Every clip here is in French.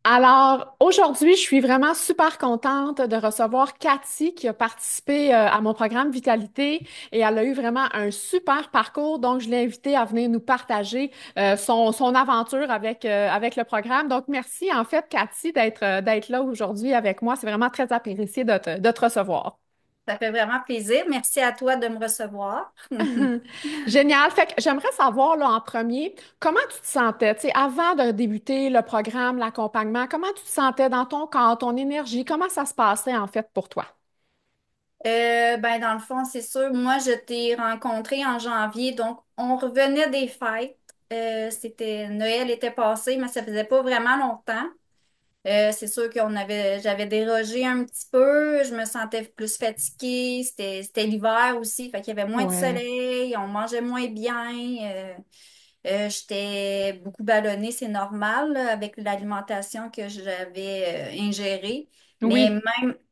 Alors, aujourd'hui, je suis vraiment super contente de recevoir Cathy qui a participé à mon programme Vitalité et elle a eu vraiment un super parcours. Donc, je l'ai invitée à venir nous partager son aventure avec le programme. Donc, merci en fait, Cathy, d'être là aujourd'hui avec moi. C'est vraiment très apprécié de te recevoir. Ça fait vraiment plaisir. Merci à toi de me recevoir. Génial. Fait que j'aimerais savoir là en premier, comment tu te sentais, tu sais, avant de débuter le programme, l'accompagnement, comment tu te sentais dans ton corps, ton énergie, comment ça se passait en fait pour toi? Ben, dans le fond, c'est sûr, moi, je t'ai rencontré en janvier, donc on revenait des fêtes. Noël était passé, mais ça faisait pas vraiment longtemps. C'est sûr j'avais dérogé un petit peu, je me sentais plus fatiguée, c'était l'hiver aussi, fait qu'il y avait moins de Ouais. soleil, on mangeait moins bien. J'étais beaucoup ballonnée, c'est normal, là, avec l'alimentation que j'avais ingérée. Mais Oui.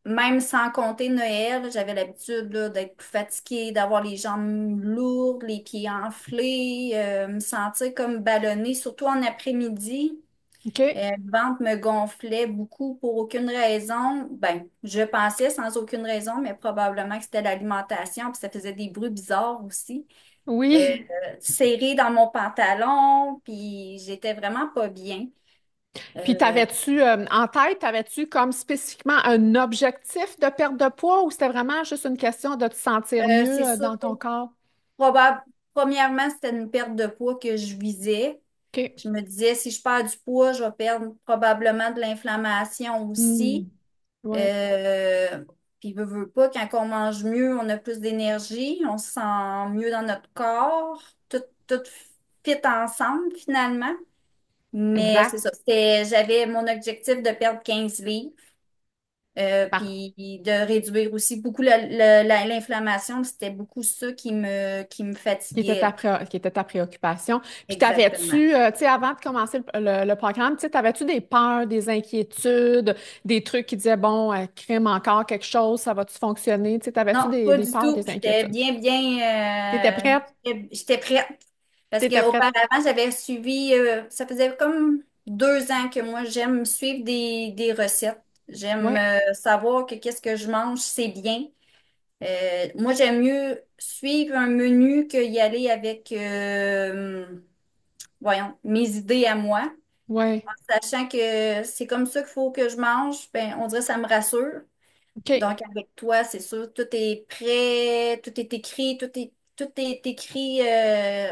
même sans compter Noël, j'avais l'habitude là, d'être plus fatiguée, d'avoir les jambes lourdes, les pieds enflés, me sentir comme ballonnée, surtout en après-midi. OK. Le ventre me gonflait beaucoup pour aucune raison. Ben, je pensais sans aucune raison, mais probablement que c'était l'alimentation, puis ça faisait des bruits bizarres aussi. Euh, Oui. Serré dans mon pantalon, puis j'étais vraiment pas bien. Puis Euh, t'avais-tu en tête, t'avais-tu comme spécifiquement un objectif de perte de poids ou c'était vraiment juste une question de te sentir c'est mieux sûr, dans ton corps? premièrement, c'était une perte de poids que je visais. OK. Je me disais, si je perds du poids, je vais perdre probablement de l'inflammation Hmm. aussi. Ouais. Euh, Puis, veut pas, quand on mange mieux, on a plus d'énergie, on se sent mieux dans notre corps, tout fit ensemble finalement. Mais c'est Exact. ça, j'avais mon objectif de perdre 15 livres, puis de réduire aussi beaucoup l'inflammation. C'était beaucoup ça qui me fatiguait. Qui était ta préoccupation. Puis Exactement. tu sais, avant de commencer le programme, tu sais, t'avais-tu des peurs, des inquiétudes, des trucs qui disaient, bon, crème encore quelque chose, ça va-tu fonctionner? Tu sais, t'avais-tu Non, pas des du peurs, tout. des J'étais inquiétudes? bien, T'étais prête? j'étais prête. Parce T'étais prête? qu'auparavant, j'avais suivi, ça faisait comme 2 ans que moi, j'aime suivre des recettes. J'aime Ouais, savoir que qu'est-ce que je mange, c'est bien. Moi, j'aime mieux suivre un menu qu'y aller avec, voyons, mes idées à moi. ouais. Sachant que c'est comme ça qu'il faut que je mange, ben, on dirait que ça me rassure. OK. Donc, avec toi, c'est sûr, tout est prêt, tout est écrit, tout est écrit,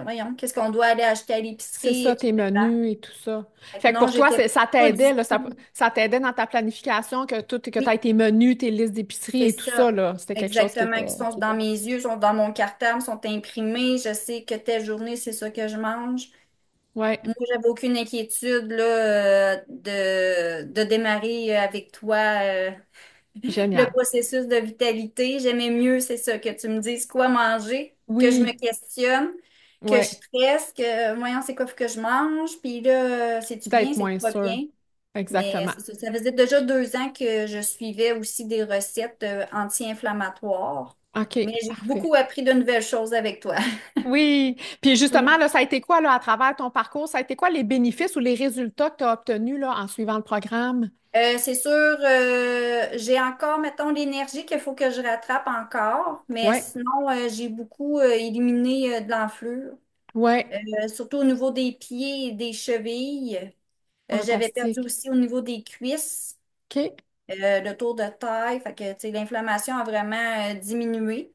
voyons, qu'est-ce qu'on doit aller acheter à C'est l'épicerie, ça, tes etc. menus et tout ça. Fait que Fait que non, pour toi, j'étais ça pas du t'aidait, là, tout. ça t'aidait dans ta planification que tu Oui, aies tes menus, tes listes d'épicerie c'est et tout ça, ça. là. C'était quelque chose Exactement, qui sont qui dans était mes bon. yeux, sont dans mon cartable, sont imprimés. Je sais que telle journée, c'est ça que je mange. Ouais, Moi, j'avais aucune inquiétude là, de démarrer avec toi le génial. processus de vitalité. J'aimais mieux, c'est ça, que tu me dises quoi manger, que je me Oui, questionne, que je ouais, stresse, que, voyons, c'est quoi que je mange, puis là, c'est-tu bien, d'être c'est moins pas sûr. bien. Mais Exactement. c'est ça, ça faisait déjà 2 ans que je suivais aussi des recettes anti-inflammatoires. OK, Mais j'ai parfait. beaucoup appris de nouvelles choses avec toi. Oui, puis justement, Oui. là, ça a été quoi, là, à travers ton parcours? Ça a été quoi les bénéfices ou les résultats que tu as obtenus, là, en suivant le programme? C'est sûr, j'ai encore, mettons, l'énergie qu'il faut que je rattrape encore, mais Ouais, sinon, j'ai beaucoup éliminé de l'enflure. ouais, Surtout au niveau des pieds et des chevilles. J'avais perdu fantastique. aussi au niveau des cuisses, OK. le tour de taille. Fait que, tu sais, l'inflammation a vraiment diminué.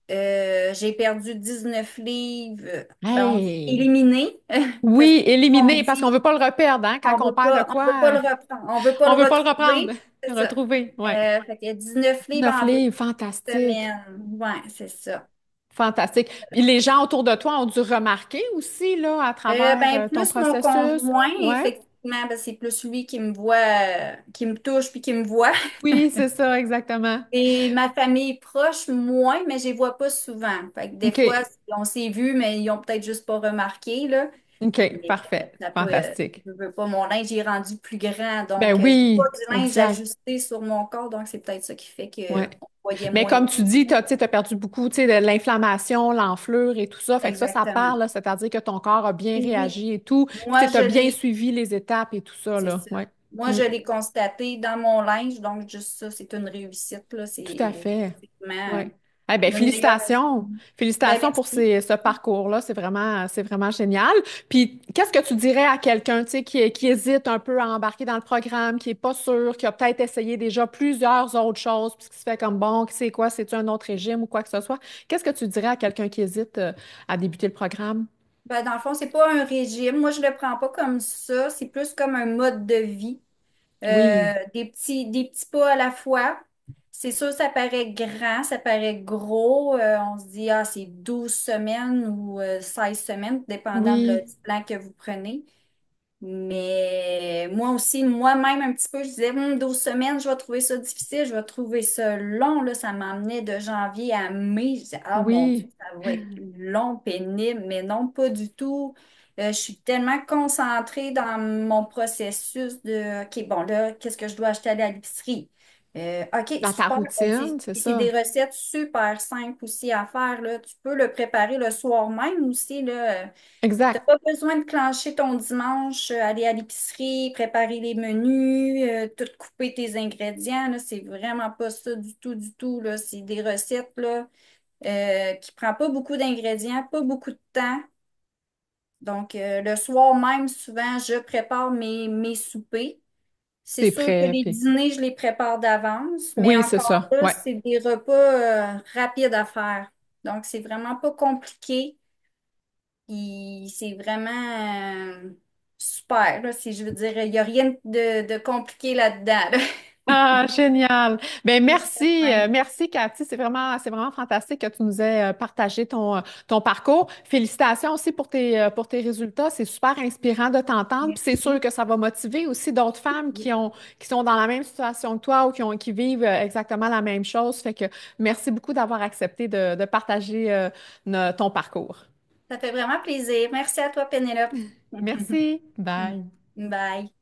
J'ai perdu 19 livres. Ben, on dit Hey! éliminé, parce Oui, qu'on éliminer, parce qu'on dit veut pas le reperdre, hein? Quand on perd de on veut pas quoi, le reprendre, on veut pas on le veut pas le reprendre. retrouver. C'est ça. Retrouver, ouais. Fait que 19 livres 9 en deux livres, fantastique. semaines. Ouais, c'est ça. Fantastique. Puis les gens autour de toi ont dû remarquer aussi, là, à travers Ben, ton plus mon processus. conjoint, Ouais. effectivement, ben, c'est plus lui qui me voit, qui me touche puis qui me voit. Oui, c'est ça, exactement. Et ma famille proche, moins, mais je les vois pas souvent. Fait que des fois, OK. on s'est vus, mais ils ont peut-être juste pas remarqué, là. OK, Mais parfait. ça peut, Fantastique. je veux pas, mon linge est rendu plus grand, Ben donc j'ai pas oui, du linge exact. ajusté sur mon corps, donc c'est peut-être ça qui fait Ouais. qu'on voyait Mais moins. comme tu dis, tu sais, t'as perdu beaucoup, tu sais, de l'inflammation, l'enflure et tout ça. Fait que ça Exactement. parle, là, c'est-à-dire que ton corps a bien Oui, réagi et tout. Puis moi, tu je as bien l'ai. suivi les étapes et tout ça, C'est là. ça. Ouais. Moi, je Mm. l'ai constaté dans mon linge, donc juste ça, c'est une réussite, là. Tout à C'est fait. vraiment Oui. Eh bien, une meilleure félicitations. estime. Ben, Félicitations pour merci. ce parcours-là. C'est vraiment génial. Puis, qu'est-ce que tu dirais à quelqu'un, tu sais, qui hésite un peu à embarquer dans le programme, qui est pas sûr, qui a peut-être essayé déjà plusieurs autres choses, puis qui se fait comme, bon, c'est quoi, c'est-tu un autre régime ou quoi que ce soit? Qu'est-ce que tu dirais à quelqu'un qui hésite, à débuter le programme? Ben, dans le fond, c'est pas un régime. Moi, je le prends pas comme ça. C'est plus comme un mode de vie. Oui, Des petits pas à la fois. C'est sûr, ça paraît grand, ça paraît gros. On se dit, ah, c'est 12 semaines ou 16 semaines, dépendant oui, du plan que vous prenez. Mais moi aussi, moi-même, un petit peu, je disais, 12 semaines, je vais trouver ça difficile, je vais trouver ça long. Là, ça m'emmenait de janvier à mai. Je disais, ah mon Dieu, oui. ça va être long, pénible, mais non, pas du tout. Je suis tellement concentrée dans mon processus de, OK, bon, là, qu'est-ce que je dois acheter à l'épicerie? OK, Dans ta super. routine, c'est C'est des ça. recettes super simples aussi à faire, là. Tu peux le préparer le soir même aussi, là. T'as Exact. pas besoin de clencher ton dimanche, aller à l'épicerie, préparer les menus, tout couper tes ingrédients, là, c'est vraiment pas ça du tout, là. C'est des recettes, là, qui prend pas beaucoup d'ingrédients, pas beaucoup de temps. Donc, le soir même, souvent, je prépare mes soupers. C'est C'est sûr que prêt, les puis... dîners, je les prépare d'avance, mais Oui, c'est encore ça. là, Ouais. c'est des repas, rapides à faire. Donc, c'est vraiment pas compliqué. Puis c'est vraiment super, là, si je veux dire, il n'y a rien de compliqué là-dedans, là. Ah, génial. Ben C'est très merci, simple. merci Cathy. C'est vraiment fantastique que tu nous aies partagé ton parcours. Félicitations aussi pour tes résultats. C'est super inspirant de t'entendre. Puis c'est sûr Merci. que ça va motiver aussi d'autres femmes qui sont dans la même situation que toi ou qui vivent exactement la même chose. Fait que merci beaucoup d'avoir accepté de partager ton parcours. Ça fait vraiment plaisir. Merci à toi, Pénélope. Merci. Bye. Bye.